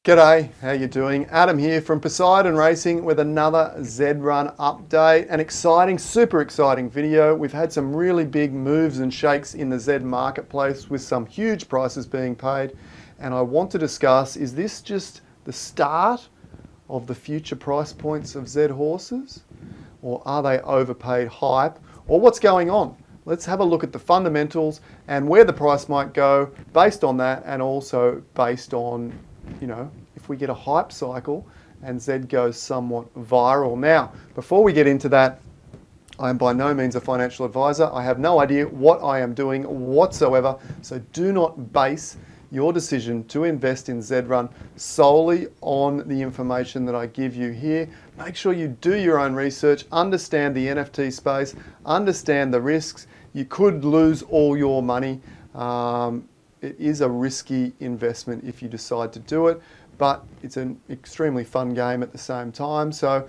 G'day, how you doing? Adam here from Poseidon Racing with another Z-Run update. An exciting, super exciting video. We've had some really big moves and shakes in the Z marketplace with some huge prices being paid. And I want to discuss, is this just the start of the future price points of Z horses? Or are they overpaid hype? Or what's going on? Let's have a look at the fundamentals and where the price might go based on that, and also based on, if we get a hype cycle and Z goes somewhat viral. Now, before we get into that, I am by no means a financial advisor. I have no idea what I am doing whatsoever. So do not base your decision to invest in Z-Run solely on the information that I give you here. Make sure you do your own research, understand the NFT space, understand the risks. You could lose all your money. It is a risky investment if you decide to do it, but it's an extremely fun game at the same time. So,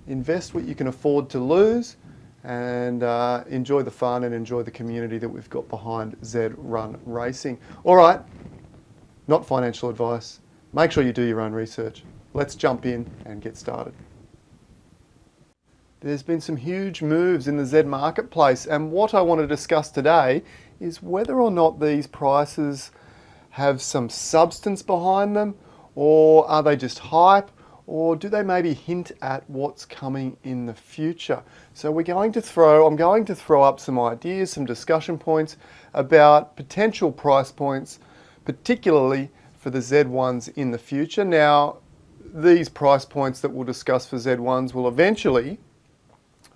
invest what you can afford to lose and enjoy the fun and enjoy the community that we've got behind Z-Run Racing. All right, not financial advice. Make sure you do your own research. Let's jump in and get started. There's been some huge moves in the Z marketplace, and what I want to discuss today is whether or not these prices have some substance behind them, or are they just hype, or do they maybe hint at what's coming in the future? So I'm going to throw up some ideas, some discussion points about potential price points, particularly for the Z1s in the future. Now, these price points that we'll discuss for Z1s will eventually,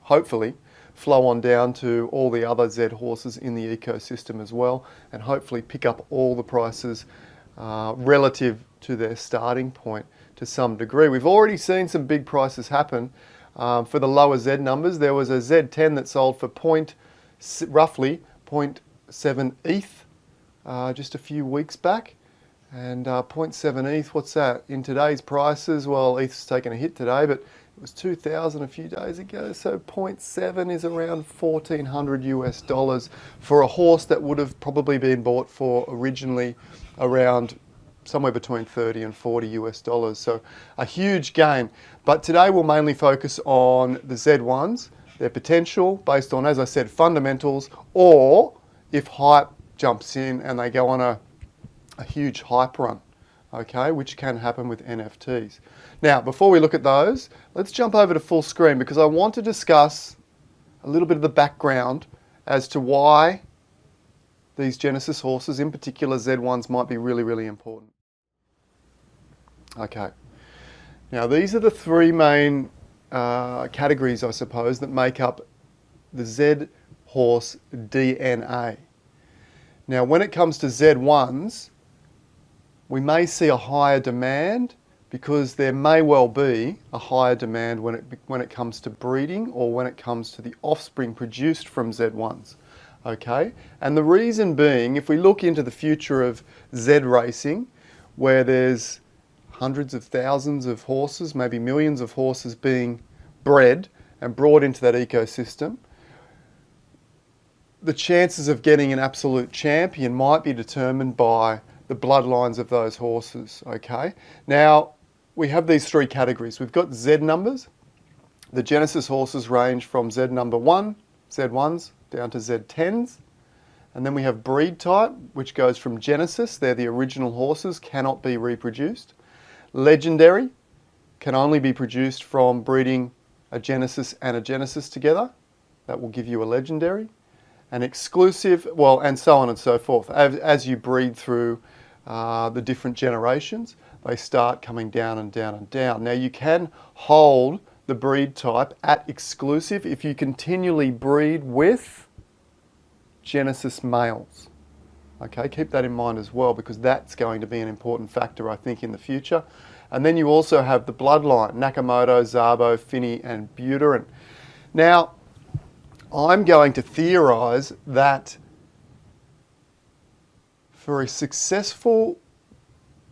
hopefully, flow on down to all the other Z horses in the ecosystem as well, and hopefully pick up all the prices relative to their starting point to some degree. We've already seen some big prices happen. For the lower Z numbers, there was a Z10 that sold for roughly 0.7 ETH just a few weeks back. And 0.7 ETH, what's that? In today's prices, well, ETH's taken a hit today, but it was 2,000 a few days ago, so 0.7 is around $1,400 US for a horse that would have probably been bought for originally around somewhere between 30 and 40 US dollars. So a huge gain. But today we'll mainly focus on the Z1s, their potential based on, as I said, fundamentals, or if hype jumps in and they go on a huge hype run, okay, which can happen with NFTs. Now, before we look at those, let's jump over to full screen because I want to discuss a little bit of the background as to why these Genesis horses, in particular Z1s, might be really, really important. Okay, now these are the three main categories, I suppose, that make up the Z horse DNA. Now, when it comes to Z1s, we may see a higher demand because there may well be a higher demand when it comes to breeding or when it comes to the offspring produced from Z1s. Okay, and the reason being, if we look into the future of Z racing, where there's hundreds of thousands of horses, maybe millions of horses being bred and brought into that ecosystem, the chances of getting an absolute champion might be determined by the bloodlines of those horses, okay? Now, we have these three categories. We've got Z numbers. The Genesis horses range from Z number 1, Z1s, down to Z10s. And then we have breed type, which goes from Genesis. They're the original horses, cannot be reproduced. Legendary can only be produced from breeding a Genesis and a Genesis together. That will give you a legendary. And exclusive, well, and so on and so forth. As you breed through the different generations, they start coming down and down and down. Now, you can hold the breed type at exclusive if you continually breed with Genesis males. Okay, keep that in mind as well, because that's going to be an important factor, I think, in the future. And then you also have the bloodline, Nakamoto, Zabo, Finney, and Buterin. Now, I'm going to theorize that for a successful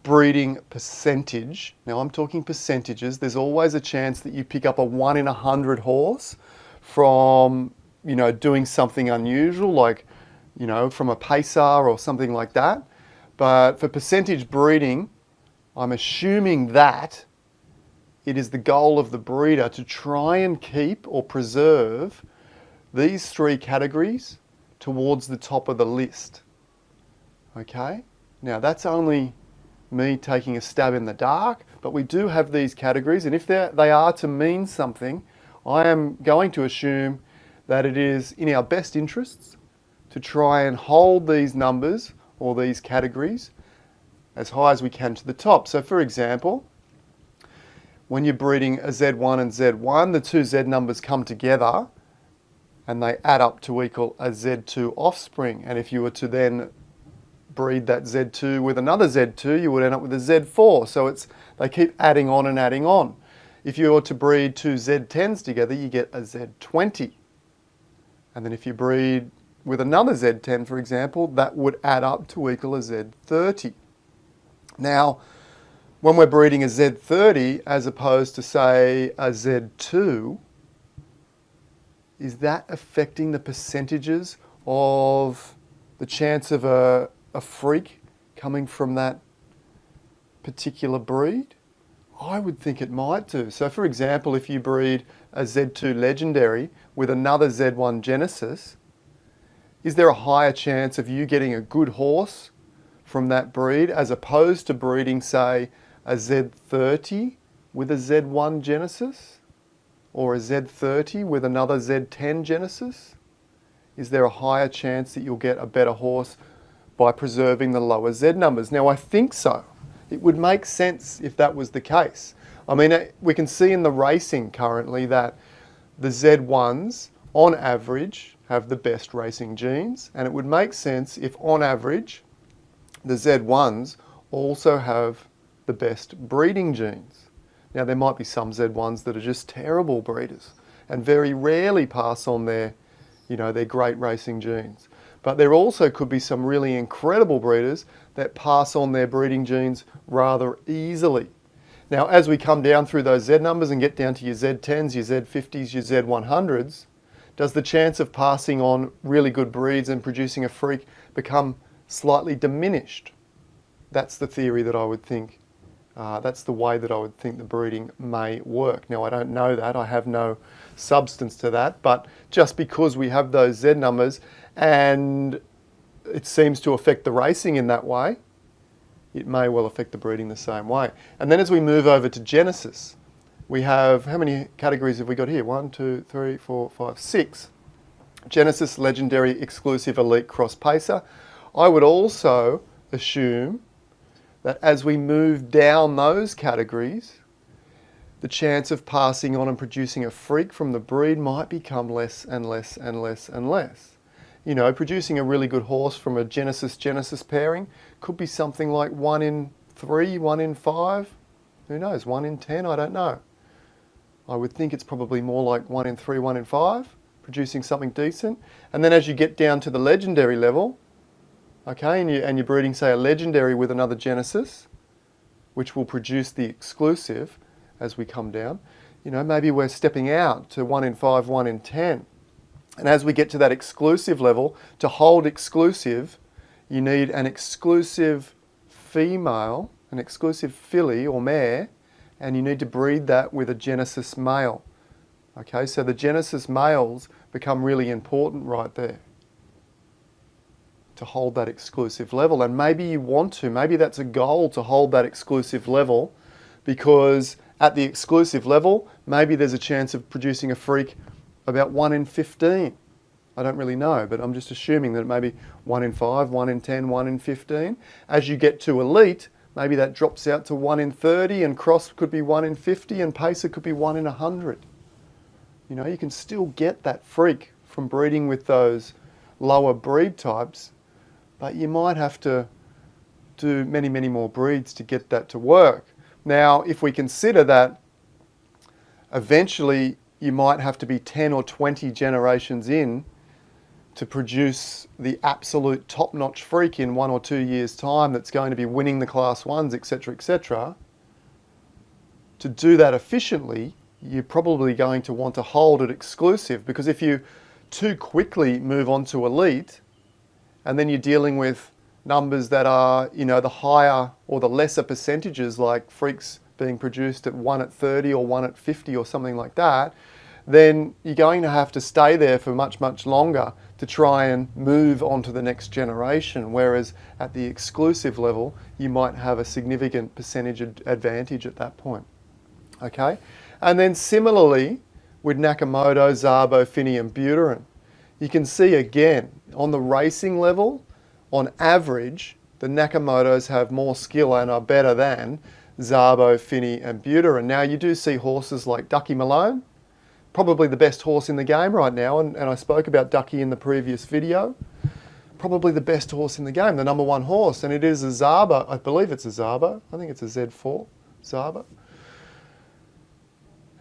breeding percentage, now I'm talking percentages, there's always a chance that you pick up a 1 in 100 horse from, doing something unusual, like, from a pacer or something like that. But for percentage breeding, I'm assuming that it is the goal of the breeder to try and keep or preserve these three categories towards the top of the list. Okay? Now that's only me taking a stab in the dark, but we do have these categories, and if they are to mean something, I am going to assume that it is in our best interests to try and hold these numbers or these categories as high as we can to the top. So for example, when you're breeding a Z1 and Z1, the two Z numbers come together and they add up to equal a Z2 offspring. And if you were to then breed that Z2 with another Z2, you would end up with a Z4. So they keep adding on and adding on. If you were to breed two Z10s together, you get a Z20. And then if you breed with another Z10, for example, that would add up to equal a Z30. Now, when we're breeding a Z30 as opposed to, say, a Z2, is that affecting the percentages of the chance of a freak coming from that particular breed? I would think it might do. So for example, if you breed a Z2 Legendary with another Z1 Genesis, is there a higher chance of you getting a good horse from that breed as opposed to breeding, say, a Z30 with a Z1 Genesis or a Z30 with another Z10 Genesis? Is there a higher chance that you'll get a better horse by preserving the lower Z numbers? Now, I think so. It would make sense if that was the case. I mean, we can see in the racing currently that the Z1s, on average, have the best racing genes, and it would make sense if, on average, the Z1s also have the best breeding genes. Now, there might be some Z1s that are just terrible breeders and very rarely pass on their great racing genes. But there also could be some really incredible breeders that pass on their breeding genes rather easily. Now, as we come down through those Z numbers and get down to your Z10s, your Z50s, your Z100s, does the chance of passing on really good breeds and producing a freak become slightly diminished? That's the theory that I would think. That's the way that I would think the breeding may work. Now, I don't know that. I have no substance to that. But just because we have those Z numbers and it seems to affect the racing in that way, it may well affect the breeding the same way. And then as we move over to Genesis, we have, how many categories have we got here? 1, 2, 3, 4, 5, 6. Genesis, Legendary, Exclusive, Elite, Cross Pacer. I would also assume that as we move down those categories, the chance of passing on and producing a freak from the breed might become less and less and less and less. You know, producing a really good horse from a Genesis pairing could be something like 1 in 3, 1 in 5, who knows, 1 in 10, I don't know. I would think it's probably more like 1 in 3, 1 in 5, producing something decent. And then as you get down to the Legendary level, okay, and you're breeding, say, a Legendary with another Genesis, which will produce the Exclusive as we come down, you know, maybe we're stepping out to 1 in 5, 1 in 10. And as we get to that Exclusive level, to hold Exclusive, you need an exclusive female, an exclusive filly or mare, and you need to breed that with a Genesis male. Okay, so the Genesis males become really important right there to hold that exclusive level. And maybe you want to, maybe that's a goal to hold that exclusive level, because at the exclusive level, maybe there's a chance of producing a freak about 1 in 15. I don't really know, but I'm just assuming that it may be 1 in 5, 1 in 10, 1 in 15. As you get to Elite, maybe that drops out to 1 in 30, and Cross could be 1 in 50, and Pacer could be 1 in 100. You know, you can still get that freak from breeding with those lower breed types, but you might have to do many, many more breeds to get that to work. Now, if we consider that eventually you might have to be 10 or 20 generations in to produce the absolute top-notch freak in 1 or 2 years' time that's going to be winning the Class 1s, etc., etc. To do that efficiently, you're probably going to want to hold it exclusive, because if you too quickly move on to Elite, and then you're dealing with numbers that are, the higher or the lesser percentages, like freaks being produced at 1 at 30 or 1 at 50 or something like that, then you're going to have to stay there for much, much longer to try and move on to the next generation. Whereas at the exclusive level, you might have a significant percentage advantage at that point. Okay? And then similarly, with Nakamoto, Szabo, Finney and Buterin, you can see again, on the racing level, on average, the Nakamotos have more skill and are better than Szabo, Finney and Buterin. Now you do see horses like Ducky Malone, probably the best horse in the game right now, and I spoke about Ducky in the previous video. Probably the best horse in the game, the number 1 horse, and it is a Szabo. I believe it's a Szabo. I think it's a Z4 Szabo.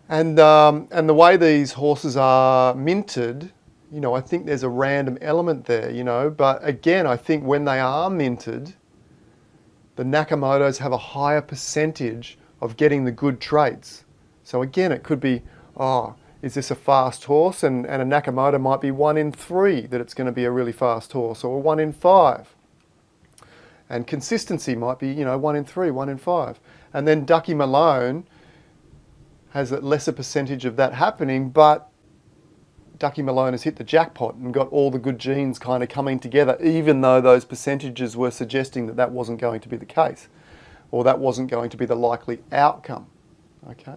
And the way these horses are minted, I think there's a random element there, but again, I think when they are minted, the Nakamotos have a higher percentage of getting the good traits. So again, it could be, is this a fast horse? And a Nakamoto might be 1 in 3 that it's going to be a really fast horse, or 1 in 5. And consistency might be, 1 in 3, 1 in 5. And then Ducky Malone has a lesser percentage of that happening, but Ducky Malone has hit the jackpot and got all the good genes kind of coming together, even though those percentages were suggesting that that wasn't going to be the case, or that wasn't going to be the likely outcome. Okay.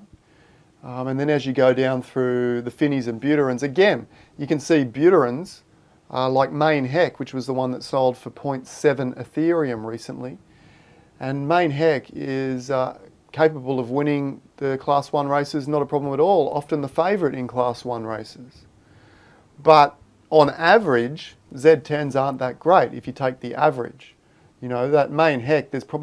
And then as you go down through the Finneys and Buterins, again, you can see Buterins, like Main Heck, which was the one that sold for 0.7 Ethereum recently. And Main Heck is capable of winning the Class 1 races, not a problem at all, often the favourite in Class 1 races. But on average, Z10s aren't that great if you take the average. That Main Heck, there could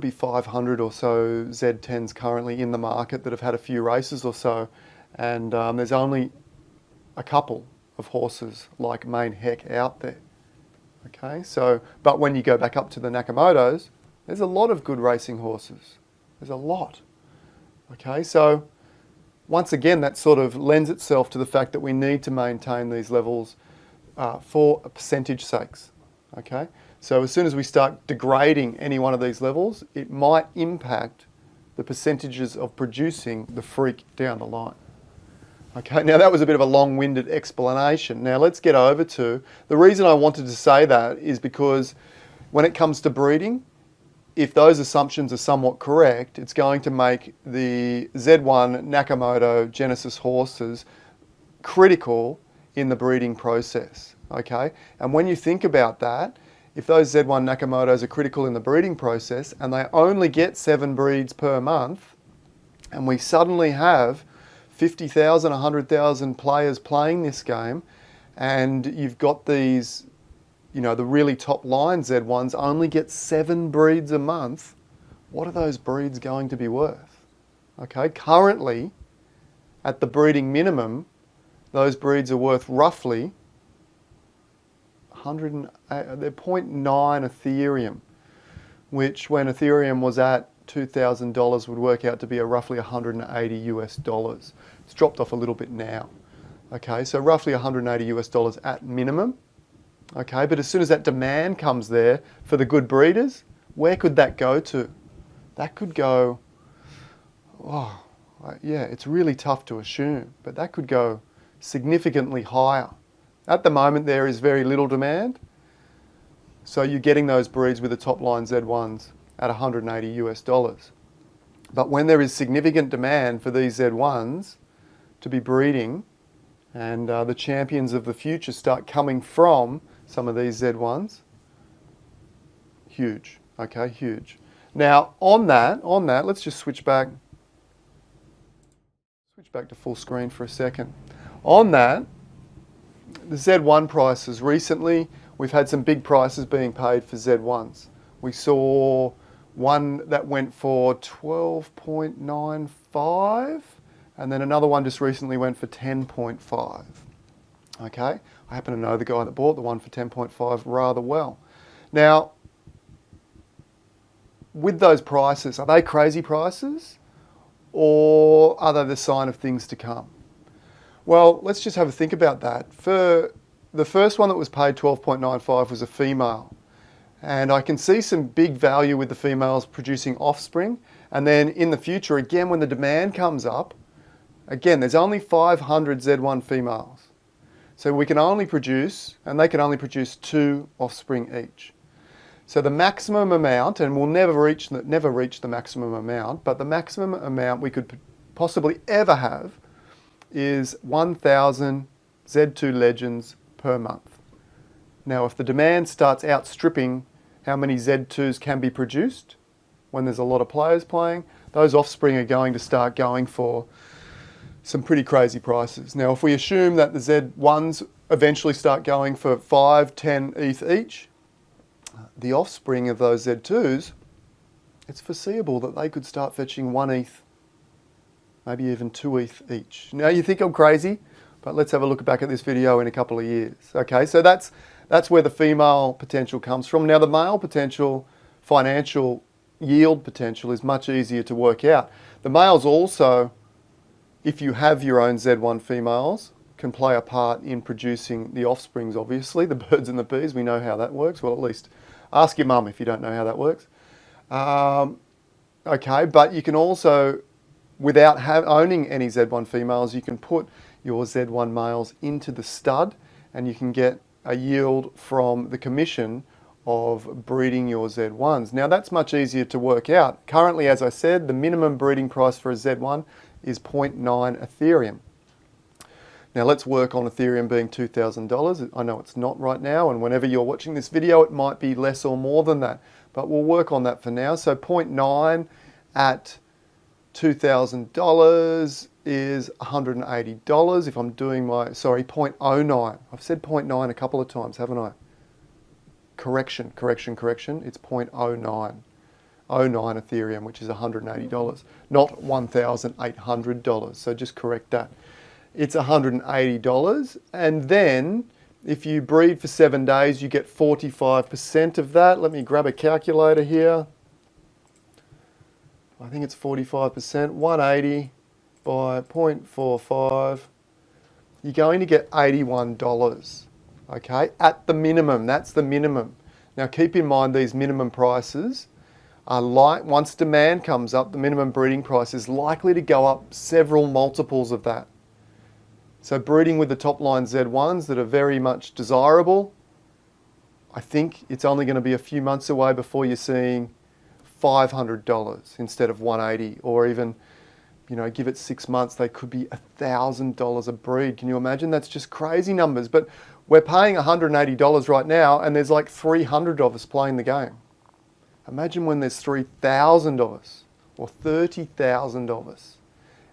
be 500 or so Z10s currently in the market that have had a few races or so, and there's only a couple of horses like Main Heck out there. Okay, but when you go back up to the Nakamotos, there's a lot of good racing horses. There's a lot. Okay, so once again, that sort of lends itself to the fact that we need to maintain these levels for percentage sakes. Okay, so as soon as we start degrading any one of these levels, it might impact the percentages of producing the freak down the line. Okay, now that was a bit of a long-winded explanation. Now let's get over to, the reason I wanted to say that is because when it comes to breeding, if those assumptions are somewhat correct, it's going to make the Z1 Nakamoto Genesis horses critical in the breeding process, okay? And when you think about that, if those Z1 Nakamotos are critical in the breeding process and they only get 7 breeds per month, and we suddenly have 50,000, 100,000 players playing this game, and you've got these, the really top line Z1s only get 7 breeds a month, what are those breeds going to be worth? Okay, currently, at the breeding minimum, those breeds are worth roughly they're 0.9 Ethereum, which when Ethereum was at $2,000 would work out to be roughly 180 US dollars. It's dropped off a little bit now. Okay, so roughly 180 US dollars at minimum. Okay, but as soon as that demand comes there for the good breeders, where could that go to? That could go, it's really tough to assume, but that could go significantly higher. At the moment, there is very little demand, so you're getting those breeds with the top line Z1s at 180 US dollars. But when there is significant demand for these Z1s to be breeding, and the champions of the future start coming from some of these Z1s, huge, okay, huge. Now, on that, let's just switch back to full screen for a second. On that, the Z1 prices recently, we've had some big prices being paid for Z1s. We saw one that went for 12.95, and then another one just recently went for 10.5. Okay, I happen to know the guy that bought the one for 10.5 rather well. Now, with those prices, are they crazy prices, or are they the sign of things to come? Well, let's just have a think about that. For the first one that was paid 12.95 was a female. And I can see some big value with the females producing offspring. And then in the future, again, when the demand comes up, again, there's only 500 Z1 females. So we can only produce, and they can only produce 2 offspring each. So the maximum amount, and we'll never reach the maximum amount, but the maximum amount we could possibly ever have is 1,000 Z2 legends per month. Now, if the demand starts outstripping how many Z2s can be produced, when there's a lot of players playing, those offspring are going to start going for some pretty crazy prices. Now, if we assume that the Z1s eventually start going for 5, 10 ETH each, the offspring of those Z2s, it's foreseeable that they could start fetching 1 ETH, maybe even 2 ETH each. Now, you think I'm crazy, but let's have a look back at this video in a couple of years. Okay, so that's where the female potential comes from. Now, the male potential, financial yield potential, is much easier to work out. The males also, if you have your own Z1 females, can play a part in producing the offsprings, obviously. The birds and the bees, we know how that works. Well, at least ask your mum if you don't know how that works. Okay, but you can also, without owning any Z1 females, you can put your Z1 males into the stud and you can get a yield from the commission of breeding your Z1s. Now, that's much easier to work out. Currently, as I said, the minimum breeding price for a Z1 is 0.9 Ethereum. Now, let's work on Ethereum being $2,000. I know it's not right now, and whenever you're watching this video, it might be less or more than that, but we'll work on that for now. So 0.9 at $2,000 is $180. If I'm doing my, sorry, 0.09. I've said 0.9 a couple of times, haven't I? Correction. It's 0.09. 09 Ethereum, which is $180, not $1,800. So just correct that. It's $180. And then if you breed for 7 days, you get 45% of that. Let me grab a calculator here. I think it's 45%. 180 by 0.45. You're going to get $81. Okay, at the minimum. That's the minimum. Now keep in mind these minimum prices are like, once demand comes up, the minimum breeding price is likely to go up several multiples of that. So breeding with the top line Z1s that are very much desirable, I think it's only going to be a few months away before you're seeing $500 instead of $180, or even, you know, give it 6 months, they could be $1,000 a breed. Can you imagine? That's just crazy numbers. But we're paying $180 right now, and there's like 300 of us playing the game. Imagine when there's 3,000 of us, or 30,000 of us,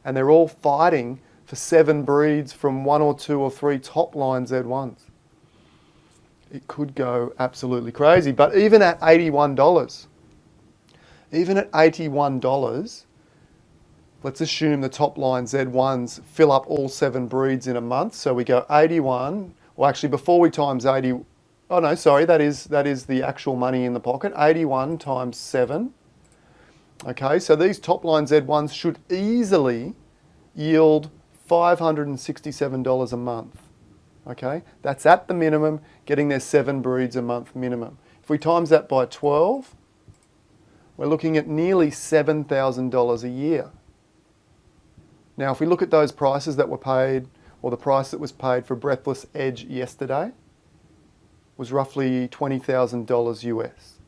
and they're all fighting for 7 breeds from 1 or 2 or 3 top line Z1s. It could go absolutely crazy. But even at $81, let's assume the top line Z1s fill up all 7 breeds in a month. So we go 81, well actually before we times 80, oh no, sorry, that is the actual money in the pocket, 81 times 7. Okay, so these top line Z1s should easily yield $567 a month. Okay, that's at the minimum, getting their 7 breeds a month minimum. If we times that by 12, we're looking at nearly $7,000 a year. Now, if we look at those prices that were paid, or the price that was paid for Breathless Edge yesterday, was roughly $20,000 US.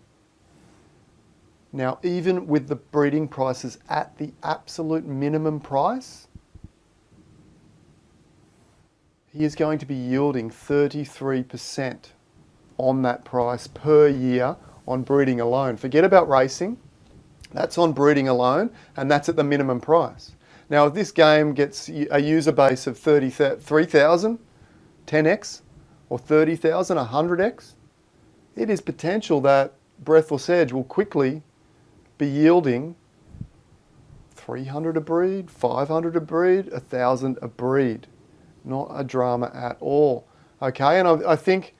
Now, even with the breeding prices at the absolute minimum price, he is going to be yielding 33% on that price per year on breeding alone. Forget about racing. That's on breeding alone, and that's at the minimum price. Now, if this game gets a user base of 3,000, 10x, or 30,000, 100x, it is potential that Breathless Edge will quickly be yielding 300 a breed, 500 a breed, 1,000 a breed. Not a drama at all. Okay, and I think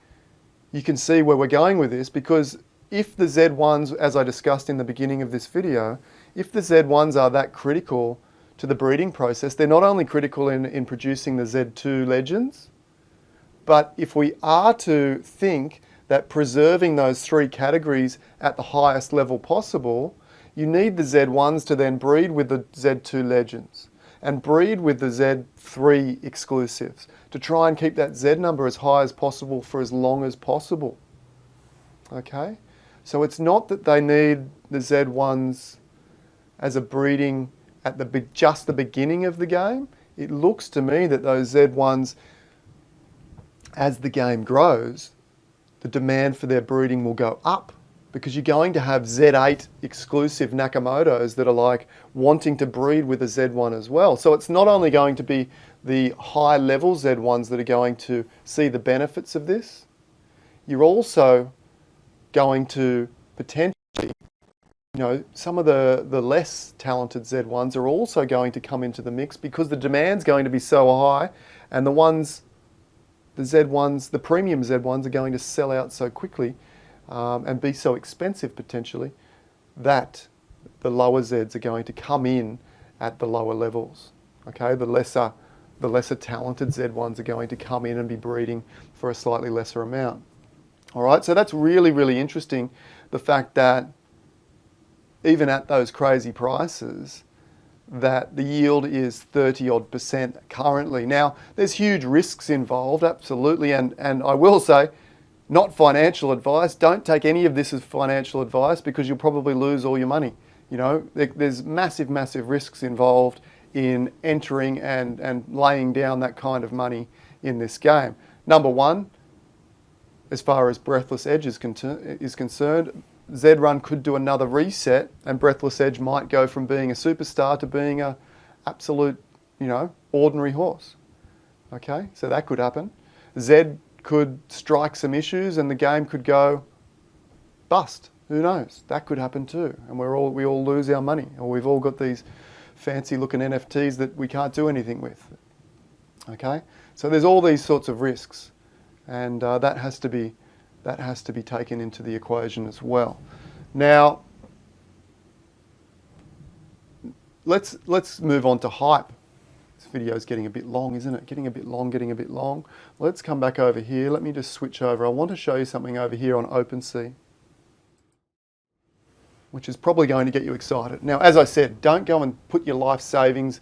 you can see where we're going with this, because if the Z1s, as I discussed in the beginning of this video, if the Z1s are that critical to the breeding process, they're not only critical in producing the Z2 legends, But if we are to think that preserving those three categories at the highest level possible, you need the Z1s to then breed with the Z2 legends and breed with the Z3 exclusives to try and keep that Z number as high as possible for as long as possible. Okay? So it's not that they need the Z1s as a breeding at just the beginning of the game. It looks to me that those Z1s, as the game grows, the demand for their breeding will go up, because you're going to have Z8 exclusive Nakamotos that are like wanting to breed with a Z1 as well. So it's not only going to be the high level Z1s that are going to see the benefits of this, you're also going to potentially, some of the less talented Z1s are also going to come into the mix, because the demand's going to be so high, and the Z1s, the premium Z1s are going to sell out so quickly and be so expensive potentially, that the lower Zs are going to come in at the lower levels. Okay, the lesser talented Z1s are going to come in and be breeding for a slightly lesser amount. All right, so that's really, really interesting, the fact that even at those crazy prices, that the yield is 30% currently. Now, there's huge risks involved, absolutely, and I will say, not financial advice. Don't take any of this as financial advice, because you'll probably lose all your money. There's massive, massive risks involved in entering and laying down that kind of money in this game. Number one, as far as Breathless Edge is concerned, Z-Run could do another reset, and Breathless Edge might go from being a superstar to being a absolute, ordinary horse. Okay, so that could happen. Z could strike some issues and the game could go bust. Who knows? That could happen too, and we all lose our money, or we've all got these fancy looking NFTs that we can't do anything with. Okay, so there's all these sorts of risks, and that has to be taken into the equation as well. Now, let's move on to hype. This video is getting a bit long, isn't it? Getting a bit long. Let's come back over here. Let me just switch over. I want to show you something over here on OpenSea, which is probably going to get you excited. Now, as I said, don't go and put your life savings.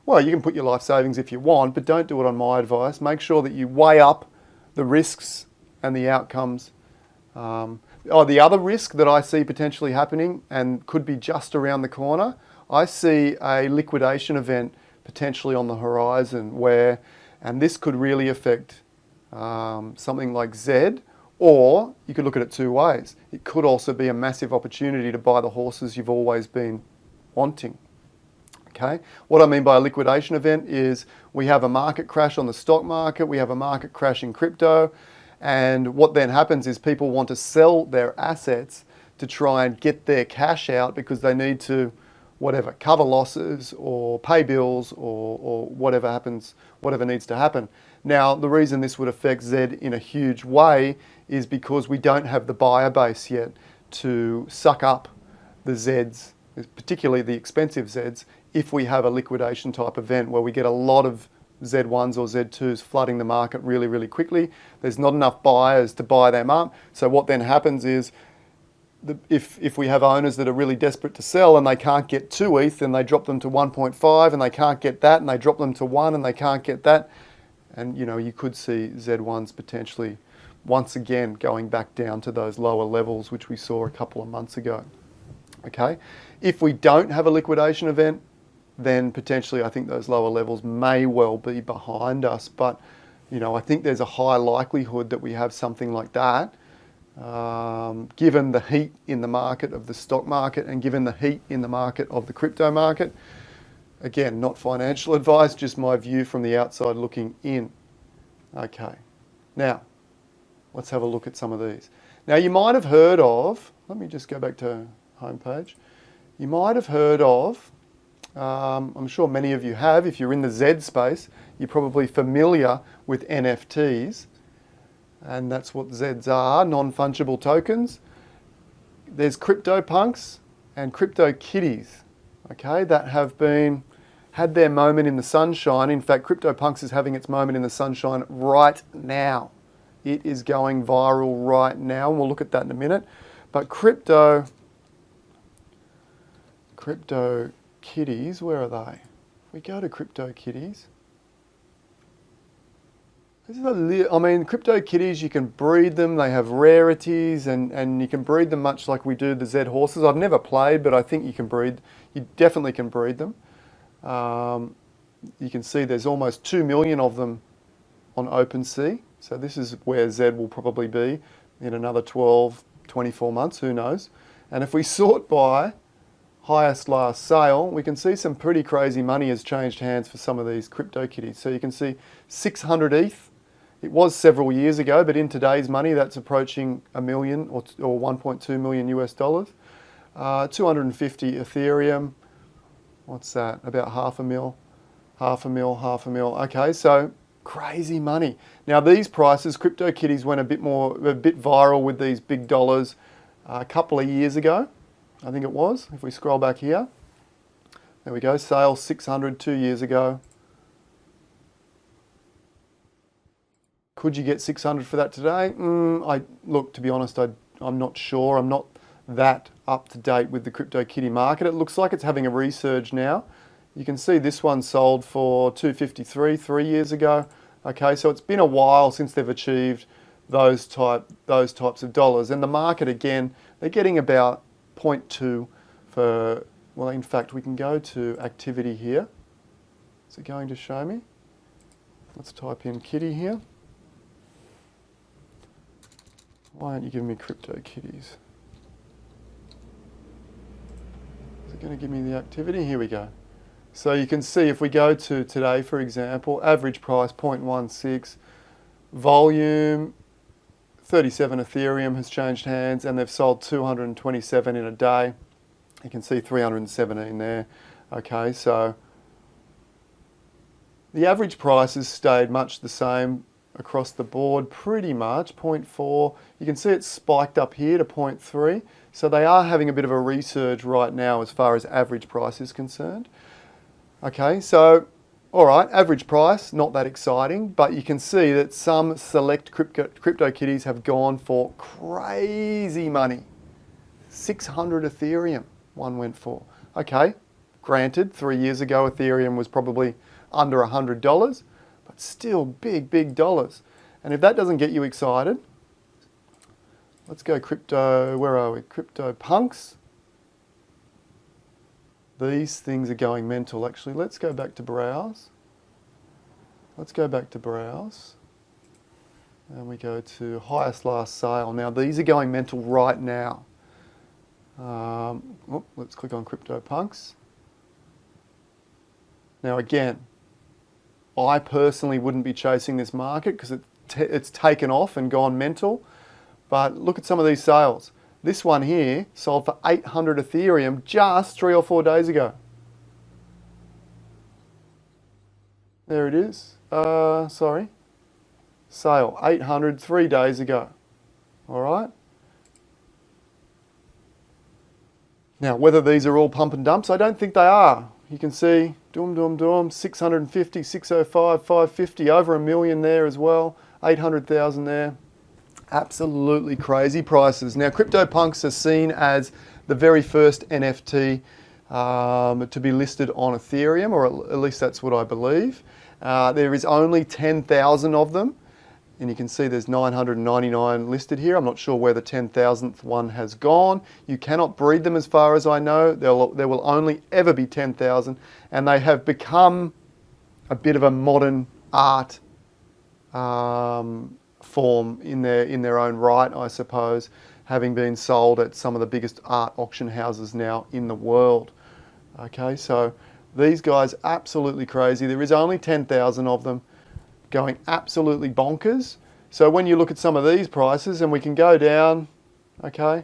Well, you can put your life savings if you want, but don't do it on my advice. Make sure that you weigh up the risks and the outcomes. The other risk that I see potentially happening, and could be just around the corner, I see a liquidation event potentially on the horizon and this could really affect something like Z, or you could look at it two ways. It could also be a massive opportunity to buy the horses you've always been wanting. Okay, what I mean by a liquidation event is we have a market crash on the stock market, we have a market crash in crypto, and what then happens is people want to sell their assets to try and get their cash out, because they need to, cover losses or pay bills or whatever needs to happen. Now, the reason this would affect Z in a huge way is because we don't have the buyer base yet to suck up the Zs, particularly the expensive Zs, if we have a liquidation type event where we get a lot of Z1s or Z2s flooding the market really, really quickly. There's not enough buyers to buy them up. So what then happens is, if we have owners that are really desperate to sell and they can't get 2 ETH, then they drop them to 1.5, and they can't get that, and they drop them to 1 and they can't get that. And you could see Z1s potentially once again going back down to those lower levels which we saw a couple of months ago. Okay, if we don't have a liquidation event, then potentially I think those lower levels may well be behind us. But I think there's a high likelihood that we have something like that, given the heat in the market of the stock market and given the heat in the market of the crypto market. Again, not financial advice, just my view from the outside looking in. Okay, now let's have a look at some of these. Now, you might have heard of, let me just go back to homepage. You might have heard of, I'm sure many of you have, if you're in the Z space, you're probably familiar with NFTs. And that's what Zs are, non-fungible tokens. There's CryptoPunks and CryptoKitties, okay, that have been had their moment in the sunshine. In fact, CryptoPunks is having its moment in the sunshine right now. It is going viral right now, and we'll look at that in a minute. But crypto kitties, where are they? If we go to crypto kitties, this is I mean, crypto kitties, you can breed them. They have rarities, and you can breed them much like we do the Z horses. I've never played, but I think you definitely can breed them. You can see there's almost 2 million of them on OpenSea. So this is where Z will probably be in another 12, 24 months, who knows. And if we sort by highest last sale, we can see some pretty crazy money has changed hands for some of these crypto kitties. So you can see 600 ETH. It was several years ago, but in today's money, that's approaching $1 million or 1.2 million US dollars. 250 Ethereum. What's that? About half a mil. Okay, so crazy money. Now these prices, CryptoKitties went a bit viral with these big dollars a couple of years ago, I think it was. If we scroll back here, there we go, sales 600 2 years ago. Could you get 600 for that today? Look, to be honest, I'm not sure. I'm not that up to date with the CryptoKitty market. It looks like it's having a resurge now. You can see this one sold for 253 3 years ago. Okay, so it's been a while since they've achieved those types of dollars. And the market, again, they're getting about 0.2 for, well, in fact, we can go to activity here. Is it going to show me? Let's type in kitty here. Why aren't you giving me CryptoKitties? Is it going to give me the activity? Here we go. So you can see if we go to today, for example, average price 0.16, volume 37 Ethereum has changed hands, and they've sold 227 in a day. You can see 317 there. Okay, so the average price has stayed much the same across the board, pretty much 0.4. You can see it's spiked up here to 0.3. So they are having a bit of a resurge right now as far as average price is concerned. Okay, so, all right, average price, not that exciting, but you can see that some select crypto kitties have gone for crazy money. 600 Ethereum, one went for. Okay, granted, 3 years ago, Ethereum was probably under $100, but still big dollars. And if that doesn't get you excited, let's go crypto, where are we? CryptoPunks. These things are going mental, actually. Let's go back to browse. And we go to highest last sale. Now, these are going mental right now. Let's click on CryptoPunks. Now, again, I personally wouldn't be chasing this market because it's taken off and gone mental. But look at some of these sales. This one here sold for 800 Ethereum just 3 or 4 days ago. There it is. Sorry. Sale, 800 3 days ago. All right. Now, whether these are all pump and dumps, I don't think they are. You can see, 650, 605, 550, over $1 million there as well, 800,000 there. Absolutely crazy prices. Now, CryptoPunks are seen as the very first NFT to be listed on Ethereum, or at least that's what I believe. There is only 10,000 of them, and you can see there's 999 listed here. I'm not sure where the 10,000th one has gone. You cannot breed them as far as I know. There will only ever be 10,000, and they have become a bit of a modern art form in their own right, I suppose, having been sold at some of the biggest art auction houses now in the world. Okay, so these guys absolutely crazy. There is only 10,000 of them, going absolutely bonkers. So when you look at some of these prices, and we can go down, okay,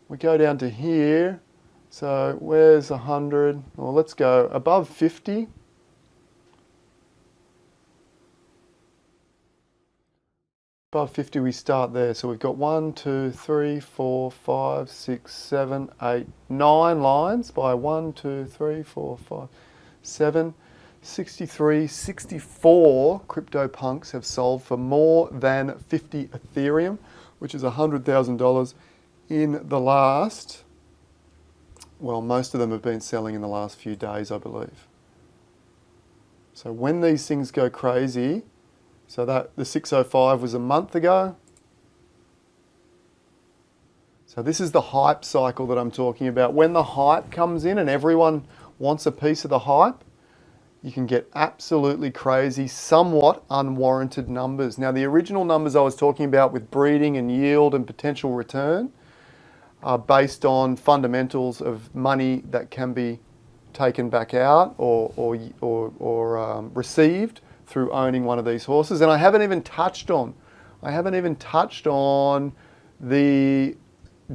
we go down to here. So where's 100? Well, let's go above 50. Above 50 we start there. So we've got 1, 2, 3, 4, 5, 6, 7, 8, 9 lines by 1, 2, 3, 4, 5, 7, 63, 64 CryptoPunks have sold for more than 50 Ethereum, which is $100,000 in the last, well, most of them have been selling in the last few days, I believe. So when these things go crazy, so that the 605 was a month ago. So this is the hype cycle that I'm talking about. When the hype comes in and everyone wants a piece of the hype, you can get absolutely crazy, somewhat unwarranted numbers. Now, the original numbers I was talking about with breeding and yield and potential return are based on fundamentals of money that can be taken back out or received through owning one of these horses. And I haven't even touched on the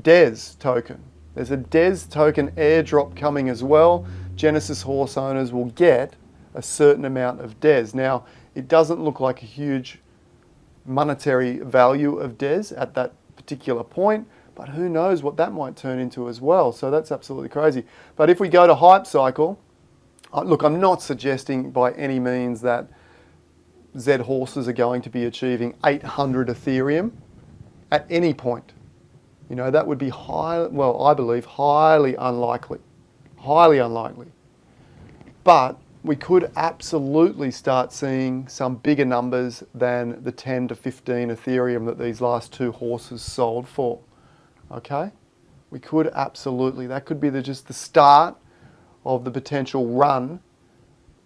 DES token. There's a DES token airdrop coming as well. Genesis horse owners will get a certain amount of DES. Now, it doesn't look like a huge monetary value of DES at that particular point, but who knows what that might turn into as well. So that's absolutely crazy. But if we go to hype cycle, look, I'm not suggesting by any means that Z horses are going to be achieving 800 Ethereum at any point. You know, that would be I believe highly unlikely. Highly unlikely. But we could absolutely start seeing some bigger numbers than the 10 to 15 Ethereum that these last two horses sold for. Okay? We could absolutely. That could be just the start of the potential run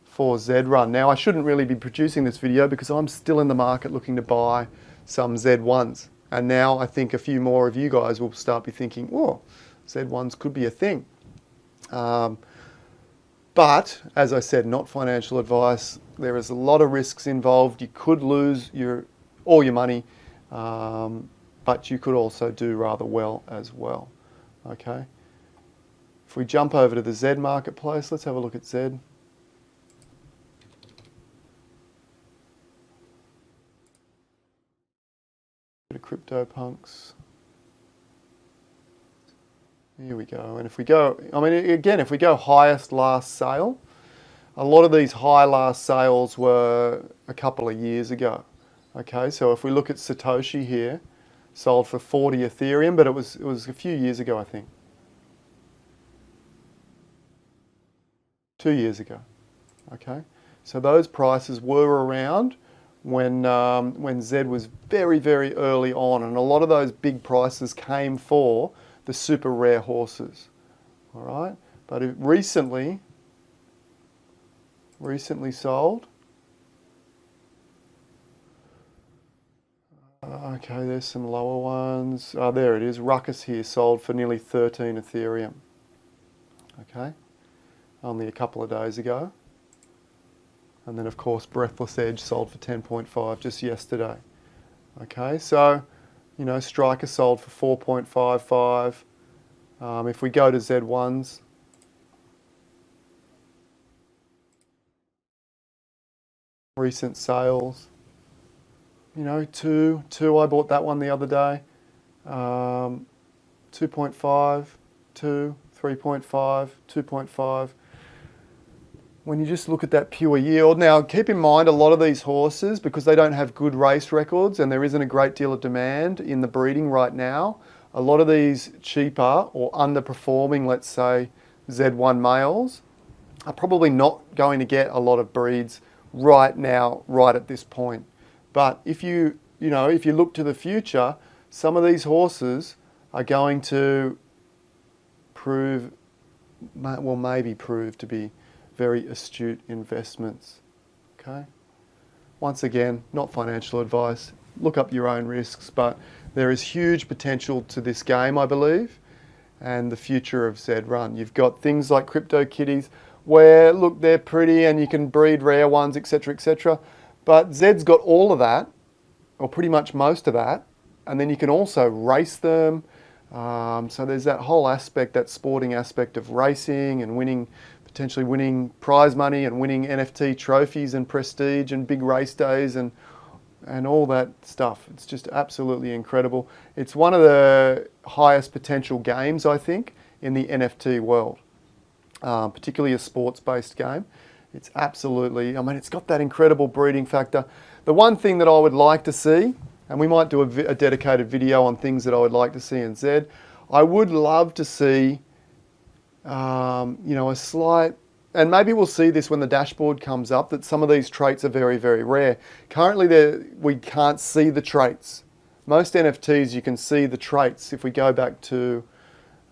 for Z-Run. Now, I shouldn't really be producing this video because I'm still in the market looking to buy some Z1s. And now I think a few more of you guys will start be thinking, oh, Z1s could be a thing. But, as I said, not financial advice. There is a lot of risks involved. You could lose all your money, but you could also do rather well as well. Okay? If we jump over to the Z marketplace, let's have a look at Z. Bit of CryptoPunks. Here we go. And if we go, I mean, again, if we go highest last sale, a lot of these high last sales were a couple of years ago. Okay, so if we look at Satoshi here, sold for 40 Ethereum, but it was a few years ago, I think. 2 years ago. Okay, so those prices were around when Z was very, very early on, and a lot of those big prices came for the super rare horses. All right, but it recently sold. Okay, there's some lower ones. Oh, there it is. Ruckus here sold for nearly 13 Ethereum. Okay, only a couple of days ago. And then, of course, Breathless Edge sold for 10.5 just yesterday. Okay, so, you know, Striker sold for 4.55. If we go to Z1s, recent sales, you know, two, I bought that one the other day. 2.5, 2, 3.5, 2.5. When you just look at that pure yield. Now, keep in mind, a lot of these horses, because they don't have good race records and there isn't a great deal of demand in the breeding right now, a lot of these cheaper or underperforming, let's say, Z1 males are probably not going to get a lot of breeds right now, right at this point. But if you look to the future, some of these horses are going to maybe prove to be very astute investments. Okay? Once again, not financial advice. Look up your own risks, but there is huge potential to this game, I believe, and the future of Z-Run. You've got things like CryptoKitties where, look, they're pretty and you can breed rare ones, etc., etc. But Z's got all of that, or pretty much most of that, and then you can also race them. So there's that whole aspect, that sporting aspect of racing and winning, potentially winning prize money and winning NFT trophies and prestige and big race days and all that stuff. It's just absolutely incredible. It's one of the highest potential games, I think, in the NFT world, particularly a sports-based game. It's absolutely, I mean, it's got that incredible breeding factor. The one thing that I would like to see, and we might do a dedicated video on things that I would like to see in Z, I would love to see, you know, a slight, and maybe we'll see this when the dashboard comes up, that some of these traits are very, very rare. Currently, we can't see the traits. Most NFTs, you can see the traits. If we go back to,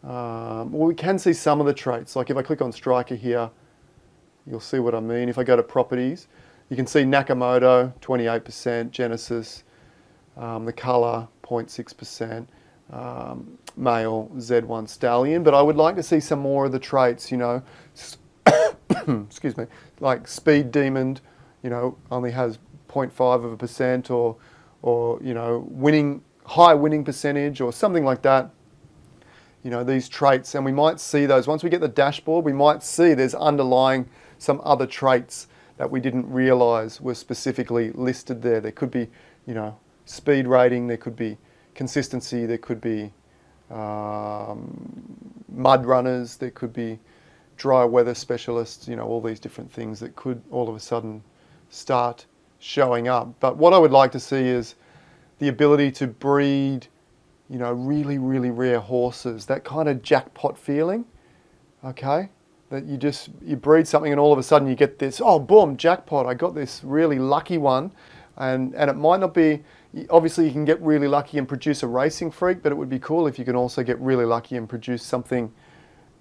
well, we can see some of the traits. Like if I click on Striker here, you'll see what I mean. If I go to properties, you can see Nakamoto, 28%, Genesis, the colour, 0.6%, male, Z1 stallion. But I would like to see some more of the traits, you know, excuse me, like Speed Demon, you know, only has 0.5%, or you know, high winning percentage or something like that. You know, these traits, and we might see those. Once we get the dashboard, we might see there's underlying some other traits that we didn't realise were specifically listed there. There could be, you know, speed rating, there could be consistency, there could be mud runners, there could be dry weather specialists, you know, all these different things that could all of a sudden start showing up. But what I would like to see is the ability to breed, you know, really, really rare horses, that kind of jackpot feeling, okay? That you breed something and all of a sudden you get this, oh, boom, jackpot, I got this really lucky one. And it might not be, obviously you can get really lucky and produce a racing freak, but it would be cool if you can also get really lucky and produce something,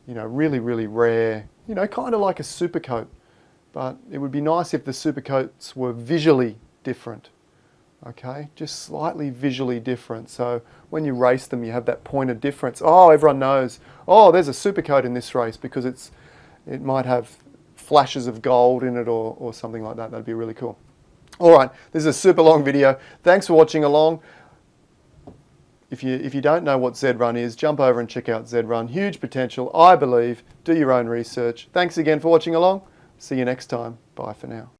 you know, really, really rare, you know, kind of like a super coat. But it would be nice if the super coats were visually different, okay? Just slightly visually different. So when you race them, you have that point of difference. Oh, everyone knows, oh, there's a super coat in this race because it might have flashes of gold in it or something like that. That'd be really cool. All right, this is a super long video. Thanks for watching along. If you don't know what Z-Run is, jump over and check out Z-Run. Huge potential, I believe. Do your own research. Thanks again for watching along. See you next time. Bye for now.